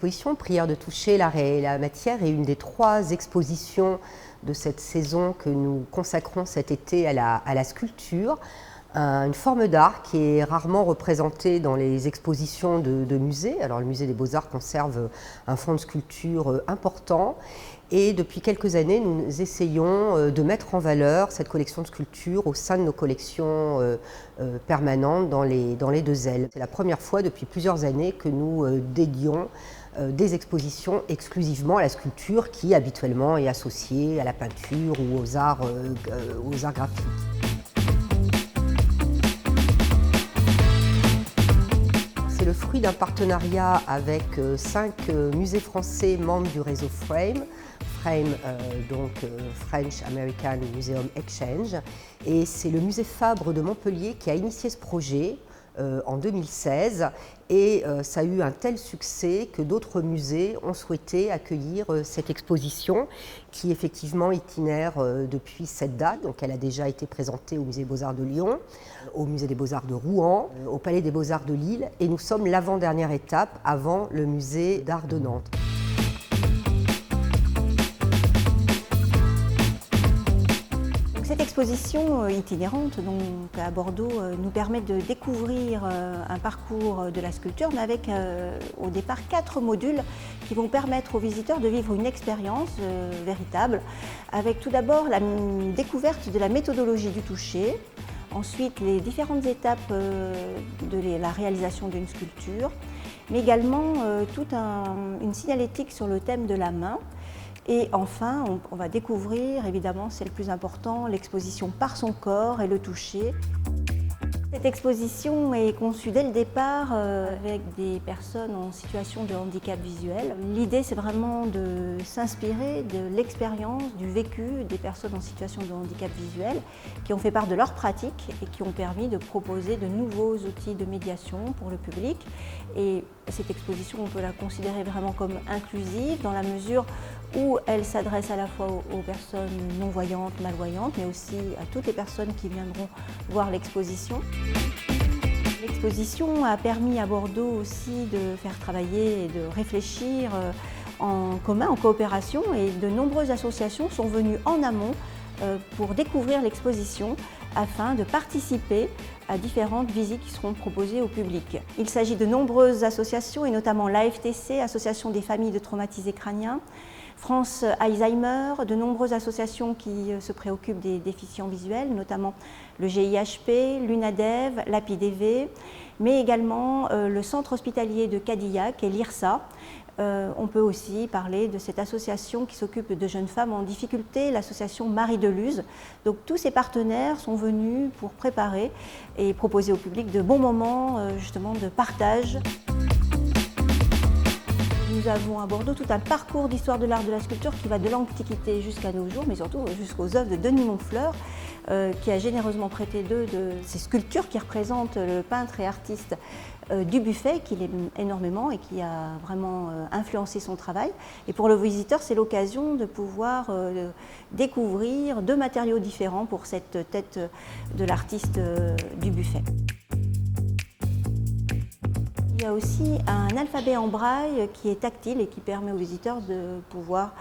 exposition. Prière de toucher, l'art et la matière est une des 3 expositions de cette saison que nous consacrons cet été à la sculpture. Une forme d'art qui est rarement représentée dans les expositions de musées. Alors le musée des Beaux-Arts conserve un fonds de sculpture important et depuis quelques années nous essayons de mettre en valeur cette collection de sculptures au sein de nos collections permanentes dans les 2 ailes. C'est la première fois depuis plusieurs années que nous dédions des expositions exclusivement à la sculpture qui habituellement est associée à la peinture ou aux arts graphiques. C'est le fruit d'un partenariat avec 5 musées français membres du réseau Frame. Frame, French American Museum Exchange. Et c'est le musée Fabre de Montpellier qui a initié ce projet en 2016 et ça a eu un tel succès que d'autres musées ont souhaité accueillir cette exposition qui effectivement itinère depuis cette date. Donc elle a déjà été présentée au musée des Beaux-Arts de Lyon, au musée des Beaux-Arts de Rouen, au palais des Beaux-Arts de Lille et nous sommes l'avant-dernière étape avant le musée d'art de Nantes. Cette exposition itinérante donc, à Bordeaux nous permet de découvrir un parcours de la sculpture, mais avec au départ 4 modules qui vont permettre aux visiteurs de vivre une expérience véritable, avec tout d'abord la découverte de la méthodologie du toucher, ensuite les différentes étapes de la réalisation d'une sculpture, mais également toute une signalétique sur le thème de la main. Et enfin, on va découvrir, évidemment, c'est le plus important, l'exposition par son corps et le toucher. Cette exposition est conçue dès le départ avec des personnes en situation de handicap visuel. L'idée, c'est vraiment de s'inspirer de l'expérience, du vécu des personnes en situation de handicap visuel qui ont fait part de leur pratique et qui ont permis de proposer de nouveaux outils de médiation pour le public. Et cette exposition, on peut la considérer vraiment comme inclusive dans la mesure où elle s'adresse à la fois aux personnes non-voyantes, malvoyantes, mais aussi à toutes les personnes qui viendront voir l'exposition. L'exposition a permis à Bordeaux aussi de faire travailler et de réfléchir en commun, en coopération, et de nombreuses associations sont venues en amont pour découvrir l'exposition afin de participer à différentes visites qui seront proposées au public. Il s'agit de nombreuses associations et notamment l'AFTC, Association des familles de traumatisés crâniens, France Alzheimer, de nombreuses associations qui se préoccupent des déficients visuels, notamment le GIHP, l'UNADEV, l'APIDV, mais également le centre hospitalier de Cadillac et l'IRSA. On peut aussi parler de cette association qui s'occupe de jeunes femmes en difficulté, l'association Marie de Luz. Donc tous ces partenaires sont venus pour préparer et proposer au public de bons moments justement de partage. Nous avons à Bordeaux tout un parcours d'histoire de l'art de la sculpture qui va de l'Antiquité jusqu'à nos jours, mais surtout jusqu'aux œuvres de Denis Montfleur, qui a généreusement prêté 2 de ces sculptures qui représentent le peintre et artiste Dubuffet, qu'il aime énormément et qui a vraiment influencé son travail. Et pour le visiteur, c'est l'occasion de pouvoir découvrir 2 matériaux différents pour cette tête de l'artiste Dubuffet. Il y a aussi un alphabet en braille qui est tactile et qui permet aux visiteurs de pouvoir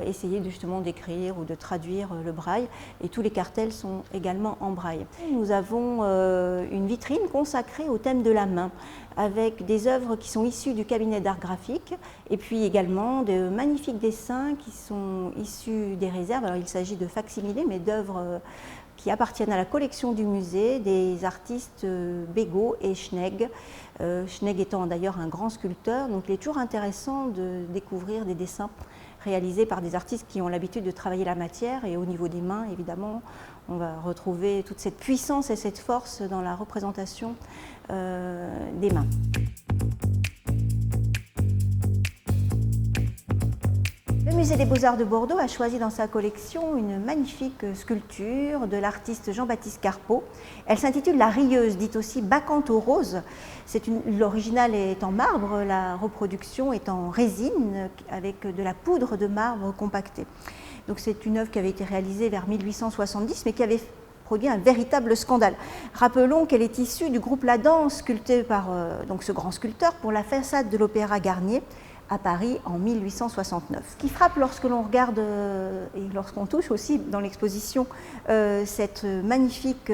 essayer justement d'écrire ou de traduire le braille. Et tous les cartels sont également en braille. Nous avons une vitrine consacrée au thème de la main, avec des œuvres qui sont issues du cabinet d'art graphique et puis également de magnifiques dessins qui sont issus des réserves. Alors il s'agit de facsimilés, mais d'œuvres qui appartiennent à la collection du musée des artistes Bégaud et Schnegg. Schnegg étant d'ailleurs un grand sculpteur, donc il est toujours intéressant de découvrir des dessins réalisés par des artistes qui ont l'habitude de travailler la matière, et au niveau des mains, évidemment, on va retrouver toute cette puissance et cette force dans la représentation des mains. Le musée des Beaux-Arts de Bordeaux a choisi dans sa collection une magnifique sculpture de l'artiste Jean-Baptiste Carpeau. Elle s'intitule La Rieuse, dite aussi Bacchante aux roses. L'original est en marbre, la reproduction est en résine avec de la poudre de marbre compactée. Donc c'est une œuvre qui avait été réalisée vers 1870 mais qui avait produit un véritable scandale. Rappelons qu'elle est issue du groupe La Danse, sculpté par donc ce grand sculpteur pour la façade de l'Opéra Garnier à Paris en 1869. Ce qui frappe lorsque l'on regarde et lorsqu'on touche aussi dans l'exposition cette magnifique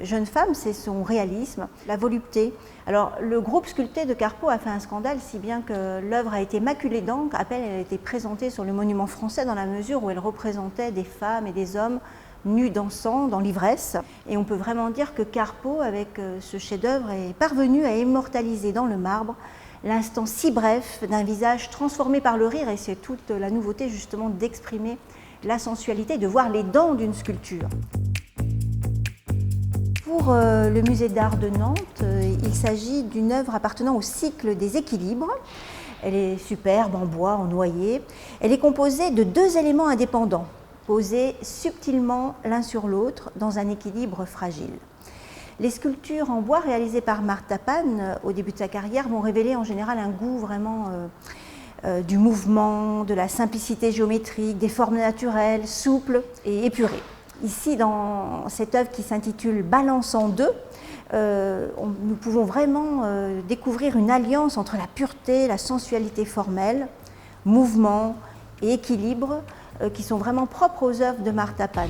jeune femme, c'est son réalisme, la volupté. Alors le groupe sculpté de Carpeaux a fait un scandale si bien que l'œuvre a été maculée d'encre. À peine elle a été présentée sur le monument français dans la mesure où elle représentait des femmes et des hommes nus dansant dans l'ivresse. Et on peut vraiment dire que Carpeaux, avec ce chef-d'œuvre, est parvenu à immortaliser dans le marbre l'instant si bref d'un visage transformé par le rire, et c'est toute la nouveauté justement d'exprimer la sensualité, de voir les dents d'une sculpture. Pour le musée d'art de Nantes, il s'agit d'une œuvre appartenant au cycle des équilibres. Elle est superbe, en bois, en noyer. Elle est composée de 2 éléments indépendants, posés subtilement l'un sur l'autre dans un équilibre fragile. Les sculptures en bois réalisées par Martha Pan au début de sa carrière vont révéler en général un goût vraiment du mouvement, de la simplicité géométrique, des formes naturelles, souples et épurées. Ici, dans cette œuvre qui s'intitule Balance en deux, nous pouvons vraiment découvrir une alliance entre la pureté, la sensualité formelle, mouvement et équilibre qui sont vraiment propres aux œuvres de Martha Pan.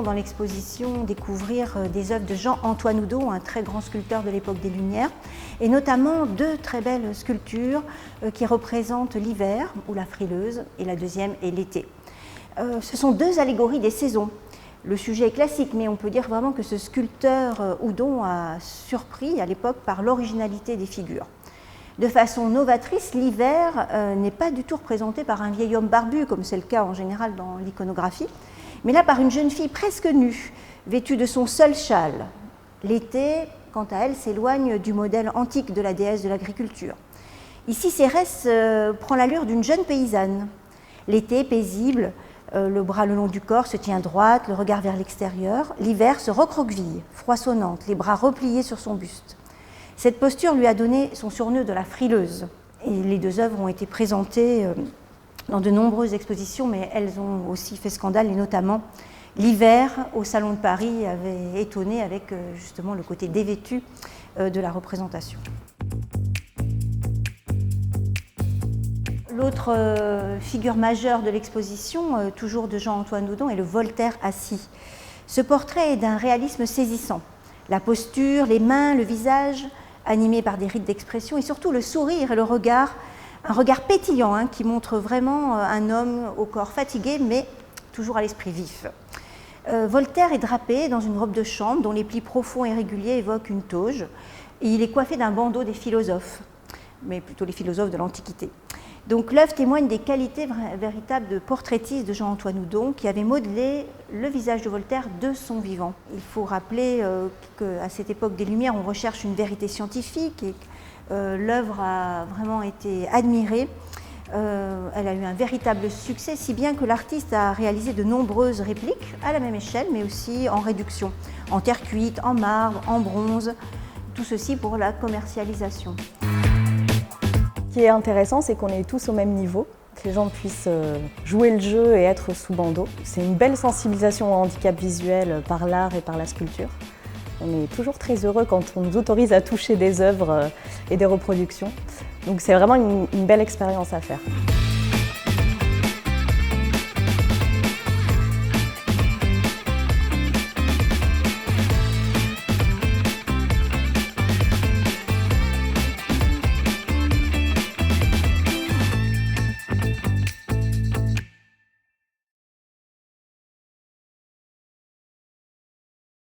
Dans l'exposition découvrir des œuvres de Jean-Antoine Oudon, un très grand sculpteur de l'époque des Lumières, et notamment 2 très belles sculptures qui représentent l'hiver ou la frileuse, et la deuxième est l'été. Ce sont 2 allégories des saisons. Le sujet est classique, mais on peut dire vraiment que ce sculpteur Oudon a surpris à l'époque par l'originalité des figures. De façon novatrice, l'hiver n'est pas du tout représenté par un vieil homme barbu, comme c'est le cas en général dans l'iconographie, mais là par une jeune fille presque nue, vêtue de son seul châle. L'été, quant à elle, s'éloigne du modèle antique de la déesse de l'agriculture. Ici, Cérès prend l'allure d'une jeune paysanne. L'été, paisible, le bras le long du corps, se tient droite, le regard vers l'extérieur. L'hiver se recroqueville, froissonnante, les bras repliés sur son buste. Cette posture lui a donné son surnom de la frileuse. Et les 2 œuvres ont été présentées dans de nombreuses expositions, mais elles ont aussi fait scandale, et notamment l'hiver au Salon de Paris avait étonné avec justement le côté dévêtu de la représentation. L'autre figure majeure de l'exposition, toujours de Jean-Antoine Oudon, est le Voltaire assis. Ce portrait est d'un réalisme saisissant. La posture, les mains, le visage, animés par des rites d'expression, et surtout le sourire et le regard, un regard pétillant qui montre vraiment un homme au corps fatigué, mais toujours à l'esprit vif. Voltaire est drapé dans une robe de chambre dont les plis profonds et réguliers évoquent une toge, et il est coiffé d'un bandeau des philosophes, mais plutôt les philosophes de l'Antiquité. Donc l'œuvre témoigne des qualités véritables de portraitiste de Jean-Antoine Oudon, qui avait modelé le visage de Voltaire de son vivant. Il faut rappeler qu'à cette époque des Lumières, on recherche une vérité scientifique, et l'œuvre a vraiment été admirée. Elle a eu un véritable succès, si bien que l'artiste a réalisé de nombreuses répliques à la même échelle, mais aussi en réduction, en terre cuite, en marbre, en bronze, tout ceci pour la commercialisation. Ce qui est intéressant, c'est qu'on est tous au même niveau, que les gens puissent jouer le jeu et être sous bandeau. C'est une belle sensibilisation au handicap visuel par l'art et par la sculpture. On est toujours très heureux quand on nous autorise à toucher des œuvres et des reproductions. Donc c'est vraiment une belle expérience à faire.